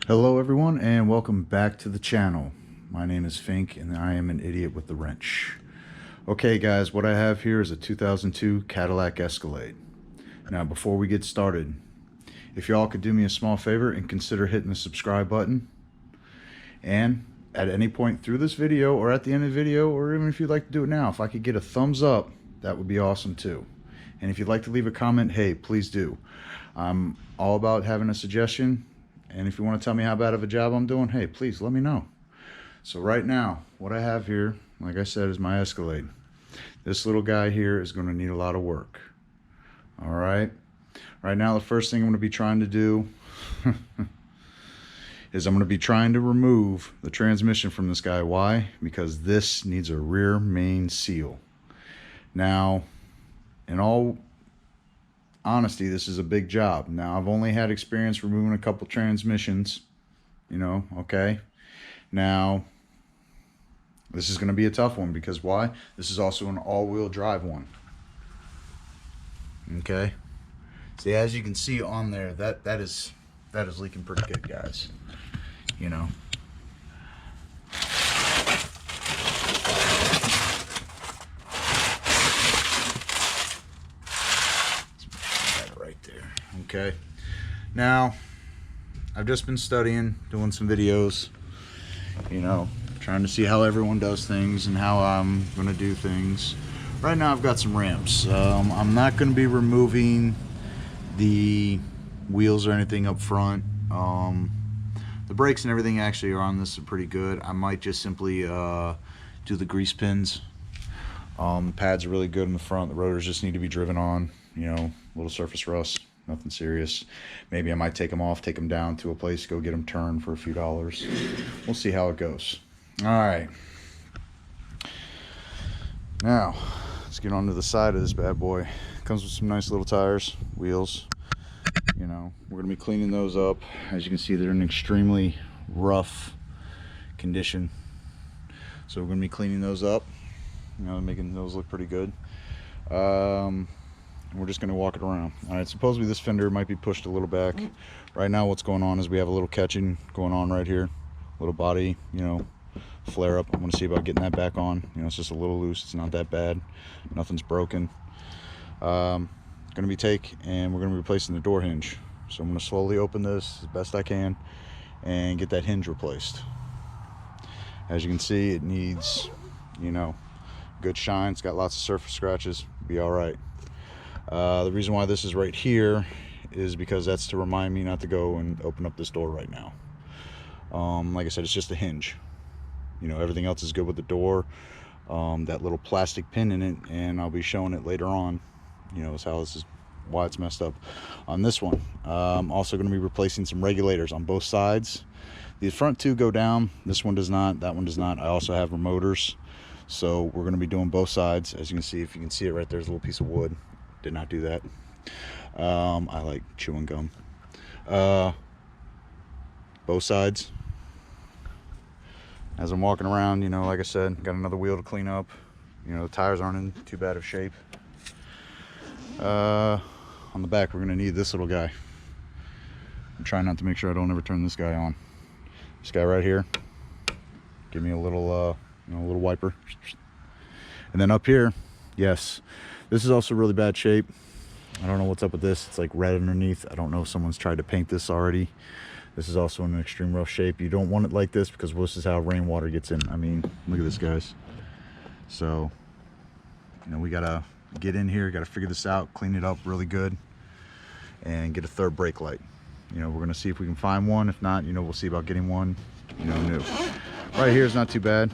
Hello everyone and welcome back to the channel. My name is Fink and I am an idiot with the wrench. Okay guys, what I have here is a 2002 Cadillac Escalade. Now before we get started, if y'all could do me a small favor and consider hitting the subscribe button, and at any point through this video or at the end of the video, or even if you'd like to do it now, if I could get a thumbs up, that would be awesome too. And if you'd like to leave a comment, hey, please do. I'm all about having a suggestion. And if you want to tell me how bad of a job I'm doing, hey, please let me know. So right now, what I have here, like I said, is my Escalade. This little guy here is going to need a lot of work. All right. Right now, the first thing I'm going to be trying to do is I'm going to be trying to remove the transmission from this guy. Why? Because this needs a rear main seal. Now, in all honesty, this is a big job. Now, I've only had experience removing a couple transmissions, okay. Now, this is going to be a tough one because why? This is also an all-wheel drive one. Okay. See, as you can see on there, that is leaking pretty good, guys. Okay, now I've just been studying, doing some videos, trying to see how everyone does things and how I'm going to do things. Right now I've got some ramps. I'm not going to be removing the wheels or anything up front. The brakes and everything actually are on this are pretty good. I might just simply do the grease pins. The pads are really good in the front. The rotors just need to be driven on, little surface rust. Nothing serious. Maybe I might take them off, take them down to a place, go get them turned for a few dollars. We'll see how it goes. All right. Now, let's get onto the side of this bad boy. Comes with some nice little tires, wheels. We're going to be cleaning those up. As you can see, they're in extremely rough condition. So we're going to be cleaning those up, making those look pretty good. We're just going to walk it around. All right, supposedly this fender might be pushed a little back. Right now what's going on is we have a little catching going on right here. Little body, flare up. I'm going to see about getting that back on. It's just a little loose. It's not that bad. Nothing's broken. Going to be and we're going to be replacing the door hinge. So I'm going to slowly open this as best I can and get that hinge replaced. As you can see, it needs, good shine. It's got lots of surface scratches. Be all right. The reason why this is right here is because that's to remind me not to go and open up this door right now. Like I said, it's just a hinge. Everything else is good with the door. That little plastic pin in it, and I'll be showing it later on, is how this is, why it's messed up on this one. I'm also going to be replacing some regulators on both sides. The front two go down. This one does not. That one does not. I also have remoters. So we're going to be doing both sides. As you can see, if you can see it right there's a little piece of wood. Did not do that. I like chewing gum. Both sides. As I'm walking around, like I said, got another wheel to clean up. The tires aren't in too bad of shape. On the back, we're going to need this little guy. I'm trying not to make sure I don't ever turn this guy on. This guy right here. Give me a little, little wiper. And then up here, yes, this is also really bad shape. I don't know what's up with this. It's like red underneath. I don't know if someone's tried to paint this already. This is also in an extreme rough shape. You don't want it like this because this is how rainwater gets in. I mean, look at this, guys. So, we gotta get in here, gotta figure this out, clean it up really good, and get a third brake light. We're gonna see if we can find one. If not, we'll see about getting one, new. Right here is not too bad.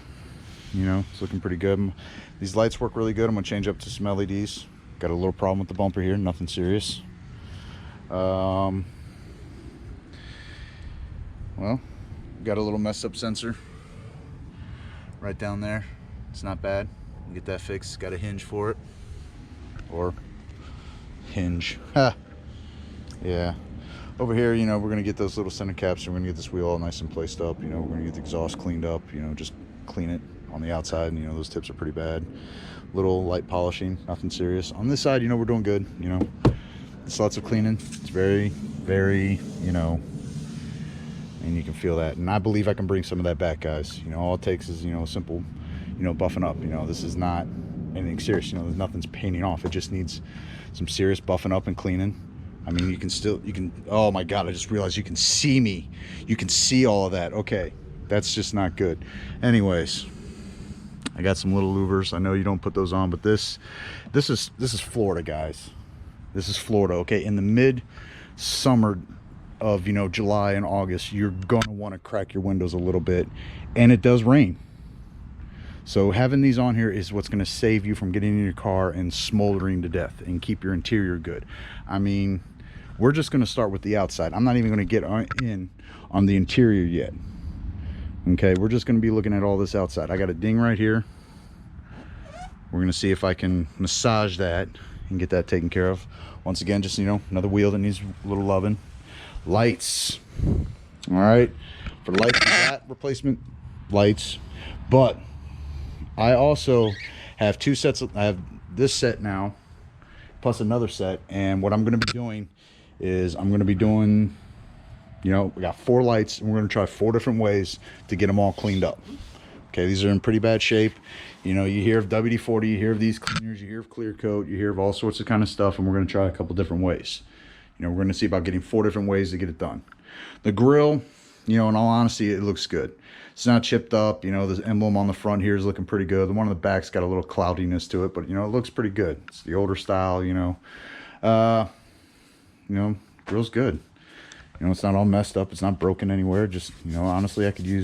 It's looking pretty good. These lights work really good. I'm gonna change up to some LEDs. Got a little problem with the bumper here, nothing serious. Well, got a little messed up sensor right down there. It's not bad. We'll get that fixed. Got a hinge for it, or hinge. Ha. Yeah. Over here, we're gonna get those little center caps. And we're gonna get this wheel all nice and placed up. We're gonna get the exhaust cleaned up. Just clean it on the outside. Those tips are pretty bad. Little light polishing, nothing serious. On this side, we're doing good. It's lots of cleaning. It's very, very, and you can feel that. And I believe I can bring some of that back, guys. You know, all it takes is, you know, simple, you know, buffing up. You know, this is not anything serious. You know, there's nothing's painting off. It just needs some serious buffing up and cleaning. I mean, you can, oh my God, I just realized you can see me. You can see all of that. Okay, that's just not good. Anyways, I got some little louvers. I know you don't put those on, but this is Florida, guys. This is Florida, okay? In the mid-summer of, you know, July and August, you're gonna wanna crack your windows a little bit, and it does rain. So having these on here is what's gonna save you from getting in your car and smoldering to death and keep your interior good. I mean, we're just gonna start with the outside. I'm not even gonna get in on the interior yet. Okay, we're just gonna be looking at all this outside. I got a ding right here. We're gonna see if I can massage that and get that taken care of. Once again, just, you know, another wheel that needs a little loving. Lights. All right, for lights, flat replacement lights. But I also have two sets I have this set now plus another set, and what I'm going to be doing is I'm going to be doing, you know, we got 4 lights, and we're going to try 4 different ways to get them all cleaned up. Okay, these are in pretty bad shape. You know, you hear of WD-40, you hear of these cleaners, you hear of clear coat, you hear of all sorts of kind of stuff, and we're going to try a couple different ways. You know, we're going to see about getting 4 different ways to get it done. The grill, you know, in all honesty, it looks good. It's not chipped up. You know, the emblem on the front here is looking pretty good. The one on the back's got a little cloudiness to it, but, you know, it looks pretty good. It's the older style, you know. Grill's good. You know, it's not all messed up. It's not broken anywhere. Just, you know, honestly, I could use